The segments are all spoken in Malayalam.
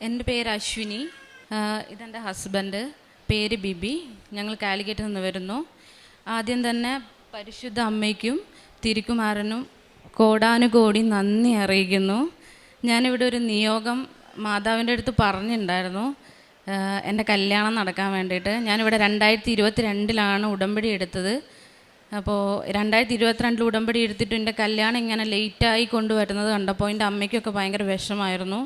എൻ്റെ പേര് അശ്വിനി. ഇതെൻ്റെ ഹസ്ബൻഡ്, പേര് ബിബി. ഞങ്ങൾ കാലിക്കറ്റിൽ നിന്ന് വരുന്നു. ആദ്യം തന്നെ പരിശുദ്ധ അമ്മയ്ക്കും തിരുക്കുമാരനും കോടാനുകോടി നന്ദി അറിയിക്കുന്നു. ഞാനിവിടെ ഒരു നിയോഗം മാതാവിൻ്റെ അടുത്ത് പറഞ്ഞിട്ടുണ്ടായിരുന്നു, എൻ്റെ കല്യാണം നടക്കാൻ വേണ്ടിയിട്ട്. ഞാനിവിടെ 2022 ഉടമ്പടി എടുത്തത്. അപ്പോൾ 2022 ഉടമ്പടി എടുത്തിട്ട് എൻ്റെ കല്യാണം ഇങ്ങനെ ലേറ്റായി കൊണ്ടുവരുന്നത് കണ്ടപ്പോൾ എൻ്റെ അമ്മയ്ക്കൊക്കെ ഭയങ്കര വിഷമായിരുന്നു.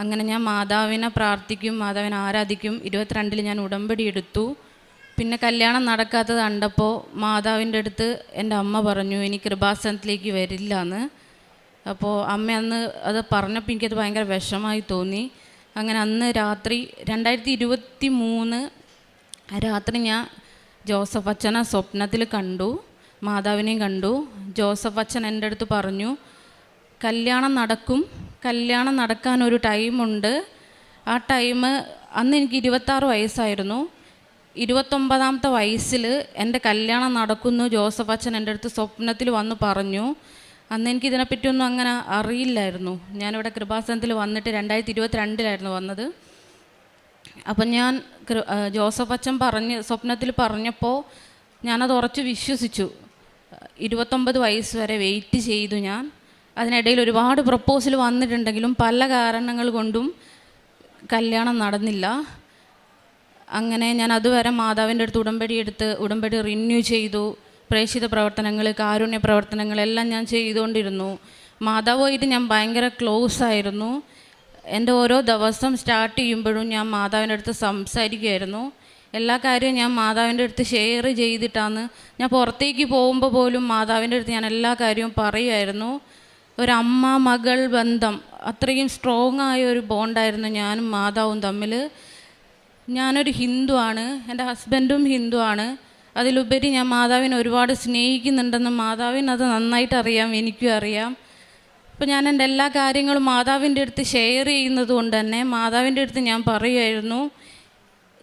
അങ്ങനെ ഞാൻ മാതാവിനെ പ്രാർത്ഥിക്കും, മാതാവിനെ ആരാധിക്കും. 22 ഞാൻ ഉടമ്പടി എടുത്തു. പിന്നെ കല്യാണം നടക്കാത്തത് കണ്ടപ്പോൾ മാതാവിൻ്റെ അടുത്ത് എൻ്റെ അമ്മ പറഞ്ഞു ഇനി കൃപാസനത്തിലേക്ക് വരില്ല എന്ന്. അപ്പോൾ അമ്മ അന്ന് അത് പറഞ്ഞപ്പോൾ എനിക്കത് ഭയങ്കര വിഷമായി തോന്നി. അങ്ങനെ അന്ന് രാത്രി 2023 രാത്രി ഞാൻ ജോസഫ് അച്ഛനെ സ്വപ്നത്തിൽ കണ്ടു, മാതാവിനെയും കണ്ടു. ജോസഫ് അച്ഛൻ എൻ്റെ അടുത്ത് പറഞ്ഞു കല്യാണം നടക്കും, കല്യാണം നടക്കാനൊരു ടൈമുണ്ട്. ആ ടൈം അന്ന് എനിക്ക് 26 വയസ്സായിരുന്നു. 29ാമത്തെ വയസ്സിൽ എൻ്റെ കല്യാണം നടക്കുന്നു ജോസഫ് അച്ഛൻ എൻ്റെ അടുത്ത് സ്വപ്നത്തിൽ വന്ന് പറഞ്ഞു. അന്ന് എനിക്കിതിനെപ്പറ്റിയൊന്നും അങ്ങനെ അറിയില്ലായിരുന്നു. ഞാനിവിടെ കൃപാസനത്തിൽ വന്നിട്ട് 2022 വന്നത്. അപ്പം ഞാൻ ജോസഫ് അച്ഛൻ സ്വപ്നത്തിൽ പറഞ്ഞപ്പോൾ ഞാനത് ഉറച്ച് വിശ്വസിച്ചു. 29 വയസ്സ് വരെ വെയിറ്റ് ചെയ്തു ഞാൻ. അതിനിടയിൽ ഒരുപാട് പ്രപ്പോസൽ വന്നിട്ടുണ്ടെങ്കിലും പല കാരണങ്ങൾ കൊണ്ടും കല്യാണം നടന്നില്ല. അങ്ങനെ ഞാൻ അതുവരെ മാതാവിൻ്റെ അടുത്ത് ഉടമ്പടി റിന്യൂ ചെയ്തു. പ്രേക്ഷിത പ്രവർത്തനങ്ങൾ, കാരുണ്യ പ്രവർത്തനങ്ങളെല്ലാം ഞാൻ ചെയ്തുകൊണ്ടിരുന്നു. മാതാവുമായിട്ട് ഞാൻ ഭയങ്കര ക്ലോസ് ആയിരുന്നു. എൻ്റെ ഓരോ ദിവസം സ്റ്റാർട്ട് ചെയ്യുമ്പോഴും ഞാൻ മാതാവിൻ്റെ അടുത്ത് സംസാരിക്കുമായിരുന്നു. എല്ലാ കാര്യവും ഞാൻ മാതാവിൻ്റെ അടുത്ത് ഷെയർ ചെയ്തിട്ടാണ്. ഞാൻ പുറത്തേക്ക് പോകുമ്പോൾ പോലും മാതാവിൻ്റെ അടുത്ത് ഞാൻ എല്ലാ കാര്യവും പറയുമായിരുന്നു. ഒരമ്മ മകൾ ബന്ധം, അത്രയും സ്ട്രോങ് ആയ ഒരു ബോണ്ടായിരുന്നു ഞാനും മാതാവും തമ്മിൽ. ഞാനൊരു ഹിന്ദു ആണ്, എൻ്റെ ഹസ്ബൻഡും ഹിന്ദു ആണ്. അതിലുപരി ഞാൻ മാതാവിനെ ഒരുപാട് സ്നേഹിക്കുന്നുണ്ടെന്ന് മാതാവിന് അത് നന്നായിട്ട് അറിയാം, എനിക്കും അറിയാം. അപ്പോൾ ഞാൻ എൻ്റെ എല്ലാ കാര്യങ്ങളും മാതാവിൻ്റെ അടുത്ത് ഷെയർ ചെയ്യുന്നത് കൊണ്ട് തന്നെ മാതാവിൻ്റെ അടുത്ത് ഞാൻ പറയുമായിരുന്നു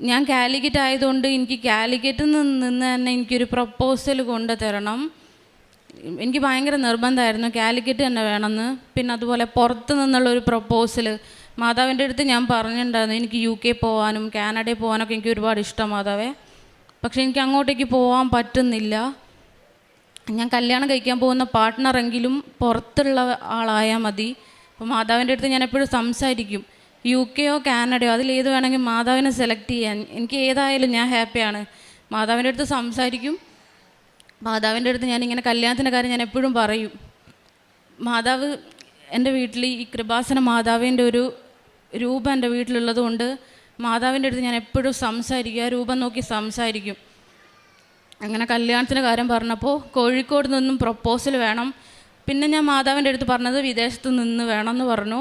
ഞാൻ കാലിക്കറ്റ് ആയതുകൊണ്ട് എനിക്ക് കാലിക്കറ്റിൽ നിന്ന് തന്നെ എനിക്കൊരു പ്രപ്പോസൽ കൊണ്ടു തരണം. എനിക്ക് ഭയങ്കര നിർബന്ധമായിരുന്നു കാലിക്കറ്റ് തന്നെ വേണമെന്ന്. പിന്നെ അതുപോലെ പുറത്ത് നിന്നുള്ളൊരു പ്രപ്പോസൽ മാതാവിൻ്റെ അടുത്ത് ഞാൻ പറഞ്ഞിട്ടുണ്ടായിരുന്നു. എനിക്ക് UK പോകാനും കാനഡയിൽ പോകാനൊക്കെ എനിക്ക് ഒരുപാട് ഇഷ്ടം മാതാവേ. പക്ഷേ എനിക്ക് അങ്ങോട്ടേക്ക് പോകാൻ പറ്റുന്നില്ല. ഞാൻ കല്യാണം കഴിക്കാൻ പോകുന്ന പാർട്ട്ണറെങ്കിലും പുറത്തുള്ള ആളായാൽ മതി. അപ്പോൾ മാതാവിൻ്റെ അടുത്ത് ഞാൻ എപ്പോഴും സംസാരിക്കും, UK കാനഡയോ അതിലേത് വേണമെങ്കിൽ മാതാവിനെ സെലക്ട് ചെയ്യാൻ, എനിക്ക് ഏതായാലും ഞാൻ ഹാപ്പിയാണ്. മാതാവിൻ്റെ അടുത്ത് സംസാരിക്കും. മാതാവിൻ്റെ അടുത്ത് ഞാനിങ്ങനെ കല്യാണത്തിൻ്റെ കാര്യം ഞാൻ എപ്പോഴും പറയും. മാതാവ് എൻ്റെ വീട്ടിൽ ഈ കൃപാസന മാതാവിൻ്റെ ഒരു രൂപം എൻ്റെ വീട്ടിലുള്ളത് കൊണ്ട് മാതാവിൻ്റെ അടുത്ത് ഞാൻ എപ്പോഴും സംസാരിക്കും, ആ രൂപം നോക്കി സംസാരിക്കും. അങ്ങനെ കല്യാണത്തിൻ്റെ കാര്യം പറഞ്ഞപ്പോൾ കോഴിക്കോട് നിന്നും പ്രപ്പോസൽ വേണം. പിന്നെ ഞാൻ മാതാവിൻ്റെ അടുത്ത് പറഞ്ഞത് വിദേശത്ത് നിന്ന് വേണമെന്ന് പറഞ്ഞു.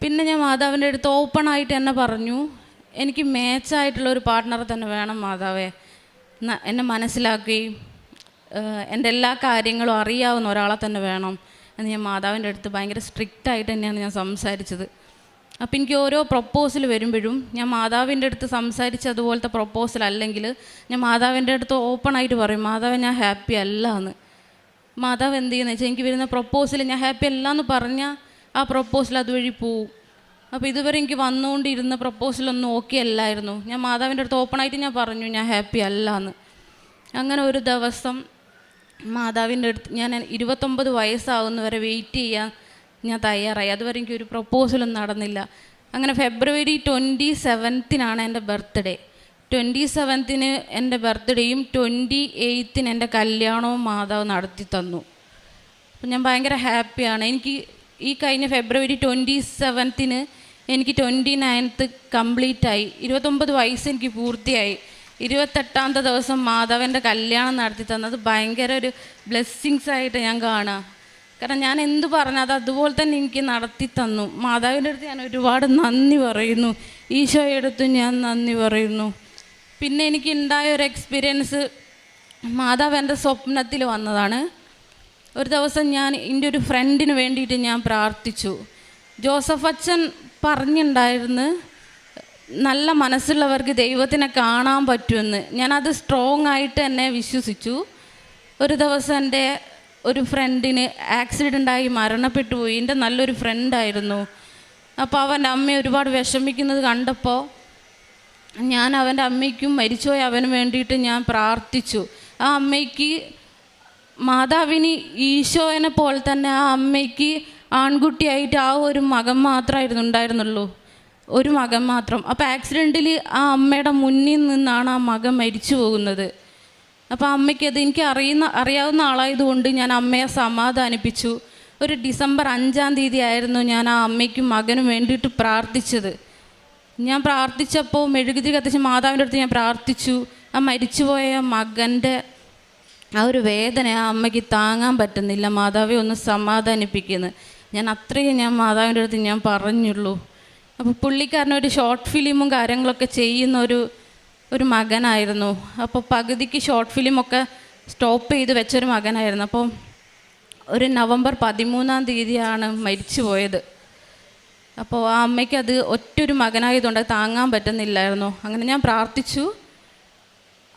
പിന്നെ ഞാൻ മാതാവിൻ്റെ അടുത്ത് ഓപ്പണായിട്ട് തന്നെ പറഞ്ഞു എനിക്ക് മാച്ചായിട്ടുള്ള ഒരു പാർട്ട്ണറെ തന്നെ വേണം മാതാവേ, എന്നെ മനസ്സിലാക്കുകയും എൻ്റെ എല്ലാ കാര്യങ്ങളും അറിയാവുന്ന ഒരാളെ തന്നെ വേണം എന്ന് ഞാൻ മാതാവിൻ്റെ അടുത്ത് ഭയങ്കര സ്ട്രിക്റ്റായിട്ട് തന്നെയാണ് ഞാൻ സംസാരിച്ചത്. അപ്പോൾ എനിക്ക് ഓരോ പ്രപ്പോസൽ വരുമ്പോഴും ഞാൻ മാതാവിൻ്റെ അടുത്ത് സംസാരിച്ച് അതുപോലത്തെ പ്രപ്പോസൽ അല്ലെങ്കിൽ ഞാൻ മാതാവിൻ്റെ അടുത്ത് ഓപ്പണായിട്ട് പറയും മാതാവ് ഞാൻ ഹാപ്പി അല്ല എന്ന്. മാതാവ് എന്ത് ചെയ്യുന്നത് വെച്ചാൽ എനിക്ക് വരുന്ന പ്രപ്പോസൽ ഞാൻ ഹാപ്പി അല്ല എന്ന് പറഞ്ഞാൽ ആ പ്രപ്പോസൽ അതുവഴി പോവും. അപ്പോൾ ഇതുവരെ എനിക്ക് വന്നുകൊണ്ടിരുന്ന പ്രപ്പോസലൊന്നും ഓക്കെ അല്ലായിരുന്നു. ഞാൻ മാതാവിൻ്റെ അടുത്ത് ഓപ്പണായിട്ട് ഞാൻ പറഞ്ഞു ഞാൻ ഹാപ്പി അല്ല എന്ന്. അങ്ങനെ ഒരു ദിവസം മാതാവിൻ്റെ അടുത്ത് ഞാൻ 29 വയസ്സാവുന്നവരെ വെയിറ്റ് ചെയ്യാൻ ഞാൻ തയ്യാറായി. അതുവരെ എനിക്കൊരു പ്രപ്പോസലൊന്നും നടന്നില്ല. അങ്ങനെ ഫെബ്രുവരി 27 എൻ്റെ ബർത്ത്ഡേ. 27 എൻ്റെ ബർത്ത്ഡേയും 28 എൻ്റെ കല്യാണവും മാതാവ് നടത്തി തന്നു. അപ്പം ഞാൻ ഭയങ്കര ഹാപ്പിയാണ്. എനിക്ക് ഈ കഴിഞ്ഞ ഫെബ്രുവരി 27 എനിക്ക് 29th കംപ്ലീറ്റായി. 29 വയസ്സ് എനിക്ക് പൂർത്തിയായി. 28ാമത്തെ ദിവസം മാതാവിൻ്റെ കല്യാണം നടത്തി തന്നത് ഭയങ്കര ഒരു ബ്ലെസ്സിങ്സ് ആയിട്ട് ഞാൻ കാണാം. കാരണം ഞാൻ എന്ത് പറഞ്ഞാൽ അത് അതുപോലെ തന്നെ എനിക്ക് നടത്തി തന്നു. മാതാവിൻ്റെ അടുത്ത് ഞാൻ ഒരുപാട് നന്ദി പറയുന്നു, ഈശോയുടെ അടുത്തും ഞാൻ നന്ദി പറയുന്നു. പിന്നെ എനിക്ക് ഉണ്ടായ ഒരു എക്സ്പീരിയൻസ് മാതാവ് എൻ്റെ സ്വപ്നത്തിൽ വന്നതാണ്. ഒരു ദിവസം ഞാൻ എൻ്റെ ഒരു ഫ്രണ്ടിന് വേണ്ടിയിട്ട് ഞാൻ പ്രാർത്ഥിച്ചു. ജോസഫ് അച്ഛൻ പറഞ്ഞിട്ടുണ്ടായിരുന്നു നല്ല മനസ്സുള്ളവർക്ക് ദൈവത്തിനെ കാണാൻ പറ്റുമെന്ന്. ഞാനത് സ്ട്രോങ് ആയിട്ട് തന്നെ വിശ്വസിച്ചു. ഒരു ദിവസം എൻ്റെ ഒരു ഫ്രണ്ടിന് ആക്സിഡൻ്റായി മരണപ്പെട്ടു പോയി. എൻ്റെ നല്ലൊരു ഫ്രണ്ടായിരുന്നു. അപ്പോൾ അവൻ്റെ അമ്മ ഒരുപാട് വിഷമിക്കുന്നത് കണ്ടപ്പോൾ ഞാൻ അവൻ്റെ അമ്മയ്ക്കും മരിച്ചുപോയ അവന് വേണ്ടിയിട്ട് ഞാൻ പ്രാർത്ഥിച്ചു. ആ അമ്മയ്ക്ക് മാതാവിന് ഈശോനെ പോലെ തന്നെ ആ അമ്മയ്ക്ക് ആൺകുട്ടിയായിട്ട് ആ ഒരു മകൻ മാത്രമായിരുന്നു ഉണ്ടായിരുന്നുള്ളൂ, ഒരു മകൻ മാത്രം. അപ്പോൾ ആക്സിഡൻറ്റിൽ ആ അമ്മയുടെ മുന്നിൽ നിന്നാണ് ആ മകൻ മരിച്ചു പോകുന്നത്. അപ്പോൾ അമ്മയ്ക്കത് എനിക്ക് അറിയാവുന്ന ആളായതുകൊണ്ട് ഞാൻ അമ്മയെ സമാധാനിപ്പിച്ചു. ഒരു ഡിസംബർ 5-ാം തീയതി ആയിരുന്നു ഞാൻ ആ അമ്മയ്ക്കും മകനും വേണ്ടിയിട്ട് പ്രാർത്ഥിച്ചത്. ഞാൻ പ്രാർത്ഥിച്ചപ്പോൾ മെഴുകുതിരി കത്തിച്ച് മാതാവിൻ്റെ അടുത്ത് ഞാൻ പ്രാർത്ഥിച്ചു. ആ മരിച്ചുപോയ മകൻ്റെ ആ ഒരു വേദന ആ അമ്മയ്ക്ക് താങ്ങാൻ പറ്റുന്നില്ല, മാതാവെ ഒന്ന് സമാധാനിപ്പിക്കുന്നത്. ഞാൻ മാതാവിൻ്റെ അടുത്ത് ഞാൻ പറഞ്ഞുള്ളൂ. അപ്പോൾ പുള്ളിക്കാരനൊരു ഷോർട്ട് ഫിലിമും കാര്യങ്ങളൊക്കെ ചെയ്യുന്ന ഒരു മകനായിരുന്നു. അപ്പോൾ പകുതിക്ക് ഷോർട്ട് ഫിലിമൊക്കെ സ്റ്റോപ്പ് ചെയ്ത് വെച്ചൊരു മകനായിരുന്നു. അപ്പോൾ ഒരു നവംബർ 13-ാം തീയതിയാണ് മരിച്ചു പോയത്. അപ്പോൾ ആ അമ്മയ്ക്ക് അത് ഒറ്റൊരു മകനായതുകൊണ്ട് താങ്ങാൻ പറ്റുന്നില്ലായിരുന്നു. അങ്ങനെ ഞാൻ പ്രാർത്ഥിച്ചു.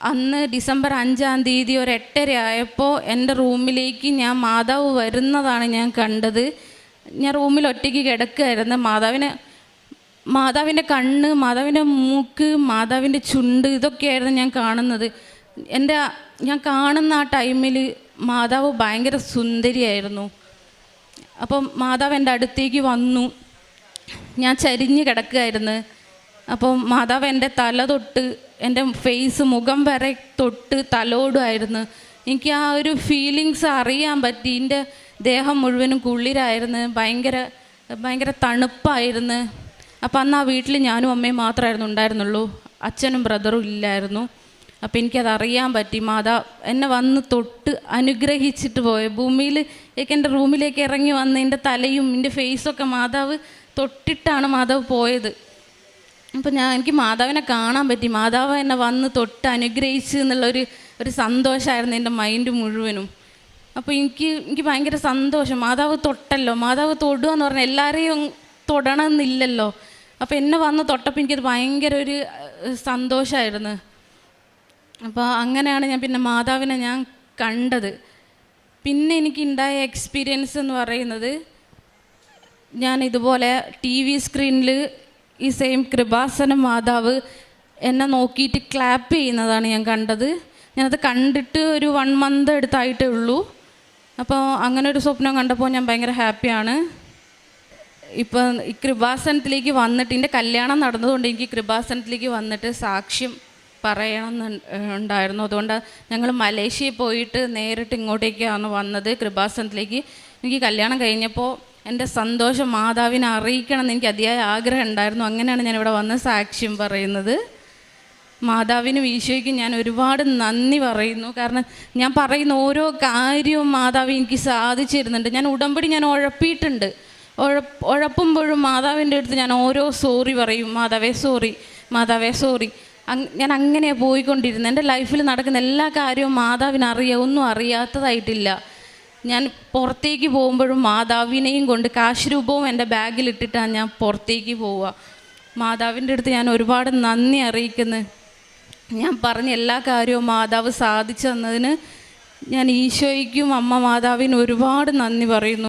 അന്ന് ഡിസംബർ 5-ാം തീയതി ഒരു 8:30 ആയപ്പോൾ എൻ്റെ റൂമിലേക്ക് മാതാവ് വരുന്നതാണ് ഞാൻ കണ്ടത്. ഞാൻ റൂമിൽ ഒറ്റയ്ക്ക് കിടക്കുകയായിരുന്നു. മാതാവിൻ്റെ കണ്ണ്, മാതാവിൻ്റെ മൂക്ക്, മാതാവിൻ്റെ ചുണ്ട്, ഇതൊക്കെയായിരുന്നു ഞാൻ കാണുന്നത്. ഞാൻ കാണുന്ന ആ ടൈമിൽ മാതാവ് ഭയങ്കര സുന്ദരിയായിരുന്നു. അപ്പം മാതാവ് എൻ്റെ അടുത്തേക്ക് വന്നു. ഞാൻ ചരിഞ്ഞ് കിടക്കുകയായിരുന്നു. അപ്പം മാതാവ് എൻ്റെ തല തൊട്ട് എൻ്റെ ഫേസ്, മുഖം വരെ തൊട്ട് തലോടുമായിരുന്നു. എനിക്ക് ആ ഒരു ഫീലിങ്സ് അറിയാൻ പറ്റി. എൻ്റെ ദേഹം മുഴുവനും കുളിരായിരുന്നു, ഭയങ്കര തണുപ്പായിരുന്നു. അപ്പം അന്ന് ആ വീട്ടിൽ ഞാനും അമ്മയും മാത്രമായിരുന്നു ഉണ്ടായിരുന്നുള്ളൂ, അച്ഛനും ബ്രദറും ഇല്ലായിരുന്നു. അപ്പം എനിക്കതറിയാൻ പറ്റി. മാതാവ് എന്നെ വന്ന് തൊട്ട് അനുഗ്രഹിച്ചിട്ട് പോയി. ഭൂമിയിലേക്ക് എൻ്റെ റൂമിലേക്ക് ഇറങ്ങി വന്ന് എൻ്റെ തലയും എൻ്റെ ഫേസൊക്കെ മാതാവ് തൊട്ടിട്ടാണ് മാതാവ് പോയത്. അപ്പം എനിക്ക് മാതാവിനെ കാണാൻ പറ്റി. മാതാവ് എന്നെ വന്ന് തൊട്ട് അനുഗ്രഹിച്ച് എന്നുള്ളൊരു സന്തോഷമായിരുന്നു എൻ്റെ മൈൻഡ് മുഴുവനും. അപ്പോൾ എനിക്ക് ഭയങ്കര സന്തോഷം. മാതാവ് തൊട്ടല്ലോ, മാതാവ് തൊടുക എന്ന് പറഞ്ഞാൽ എല്ലാവരെയും തൊടണമെന്നില്ലല്ലോ. അപ്പോൾ എന്നെ വന്ന് തൊട്ടപ്പോൾ എനിക്കത് ഭയങ്കര ഒരു സന്തോഷമായിരുന്നു. അപ്പോൾ അങ്ങനെയാണ് ഞാൻ പിന്നെ മാതാവിനെ ഞാൻ കണ്ടത്. പിന്നെ എനിക്കുണ്ടായ എക്സ്പീരിയൻസ് എന്ന് പറയുന്നത്, ഞാൻ ഇതുപോലെ TV സ്ക്രീനിൽ ഈ സെയിം കൃപാസന മാതാവ് എന്നെ നോക്കിയിട്ട് ക്ലാപ്പ് ചെയ്യുന്നതാണ് ഞാൻ കണ്ടത്. ഞാനത് കണ്ടിട്ട് ഒരു 1 month എടുത്തായിട്ടേ ഉള്ളൂ. അപ്പോൾ അങ്ങനെ ഒരു സ്വപ്നം കണ്ടപ്പോൾ ഞാൻ ഭയങ്കര ഹാപ്പിയാണ്. ഇപ്പം ഈ കൃപാസനത്തിലേക്ക് വന്നിട്ട്, എൻ്റെ കല്യാണം നടന്നതുകൊണ്ട് എനിക്ക് കൃപാസനത്തിലേക്ക് വന്നിട്ട് സാക്ഷ്യം പറയണമെന്നുണ്ടായിരുന്നു. അതുകൊണ്ട് ഞങ്ങൾ മലേഷ്യയിൽ പോയിട്ട് നേരിട്ട് ഇങ്ങോട്ടേക്കാണ് വന്നത്, കൃപാസനത്തിലേക്ക്. എനിക്ക് കല്യാണം കഴിഞ്ഞപ്പോൾ എൻ്റെ സന്തോഷം മാതാവിനെ അറിയിക്കണം എന്ന് എനിക്ക് അതിയായ ആഗ്രഹം ഉണ്ടായിരുന്നു. അങ്ങനെയാണ് ഞാനിവിടെ വന്ന് സാക്ഷ്യം പറയുന്നത്. മാതാവിനും ഈശോയ്ക്കും ഞാൻ ഒരുപാട് നന്ദി പറയുന്നു. കാരണം ഞാൻ പറയുന്ന ഓരോ കാര്യവും മാതാവ് എനിക്ക് സാധിച്ചു തരുന്നുണ്ട്. ഞാൻ ഉടമ്പടി ഉഴപ്പിയിട്ടുണ്ട്. ഉഴപ്പുമ്പോഴും മാതാവിൻ്റെ അടുത്ത് ഞാൻ ഓരോ സോറി പറയും. മാതാവേ സോറി. ഞാൻ അങ്ങനെയാണ് പോയിക്കൊണ്ടിരുന്നത്. എൻ്റെ ലൈഫിൽ നടക്കുന്ന എല്ലാ കാര്യവും മാതാവിനറിയാം, ഒന്നും അറിയാത്തതായിട്ടില്ല. ഞാൻ പുറത്തേക്ക് പോകുമ്പോഴും മാതാവിനെയും കൊണ്ട് കാശ് രൂപവും എൻ്റെ ബാഗിലിട്ടിട്ടാണ് ഞാൻ പുറത്തേക്ക് പോവുക. മാതാവിൻ്റെ അടുത്ത് ഞാൻ ഒരുപാട് നന്ദി അറിയിക്കുന്നു. ഞാൻ പറഞ്ഞ എല്ലാ കാര്യവും മാതാവ് സാധിച്ചു തന്നതിന് ഞാൻ ഈശോയ്ക്കും അമ്മ മാതാവിനും ഒരുപാട് നന്ദി പറയുന്നു.